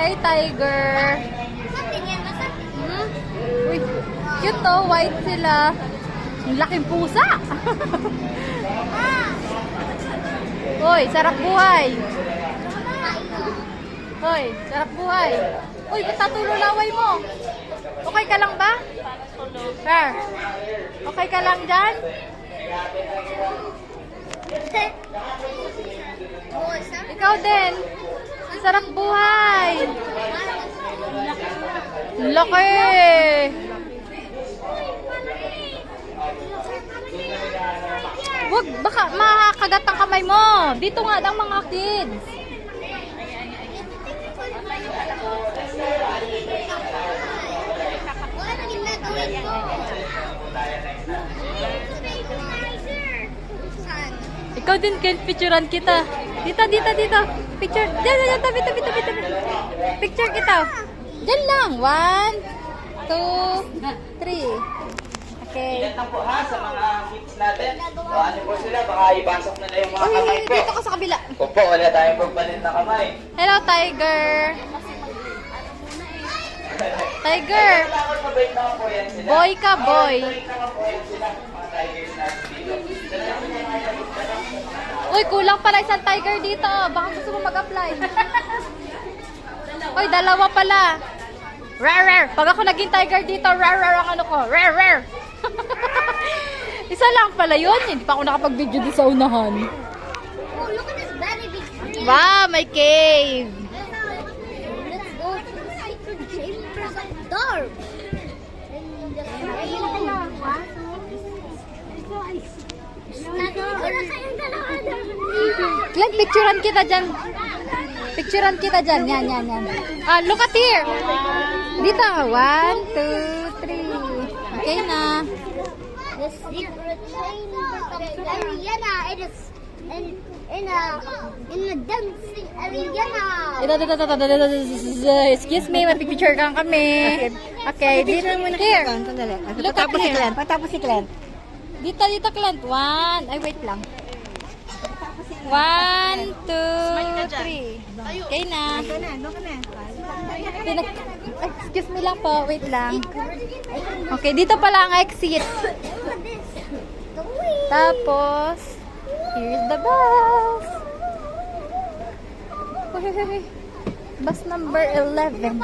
Hi, tiger. Uy, cute to. White sila. Ang laking pusa. Hoy, sarap buhay. Hoy, sarap buhay. Uy, ba't natulo laway mo? Okay ka lang ba? Sir, okay ka lang dyan? Ikaw din. Sarap buhay. Laki. Wag, baka makakagat ang kamay mo. Dito nga ang mga kids. Ikaw din, picturean kita. Dito. Picture. Diyan, tabi. Picture kita. Diyan lang. 1, 2, 3. Okay. Ilan lang po ha sa mga kids natin. O ano po sila, baka ibasok na yung mga kamay po. Dito ka sa kabila. Opo, wala tayong pagpalit na kamay. Hello, tiger. Tiger. Bakit mabait naman po yan sila? Boy ka, boy. Mabait naman po yan sila, mga tigers natin dito. Uy, kulang pala isang tiger dito. Baka gusto mo mag-apply. Uy, dalawa pala. Rar. Pag ako naging tiger dito, rar ang ano ko. Rar. Isa lang pala yun. Hindi pa ako nakapag-video dito sa unahan. Oh, look at this very big tree. Wow, may cave. Let's go to the secret chambers of dark. Glenn, picturean kita dyan. Yan. Ah, look at here. Dito. 1, 2, 3. Okay na. The secret chambers of Ariana. It is in a dancing Ariana. Excuse me, mapipicture ka kami. Okay, dito. Here. Look at here. Patapos si Glenn. Dito, Clint. 1. Ay, wait lang. 1, 2, 3. Okay na. Excuse me lang po. Wait lang. Okay, dito pala ang exit. Tapos, here's the bus. Bus number 11.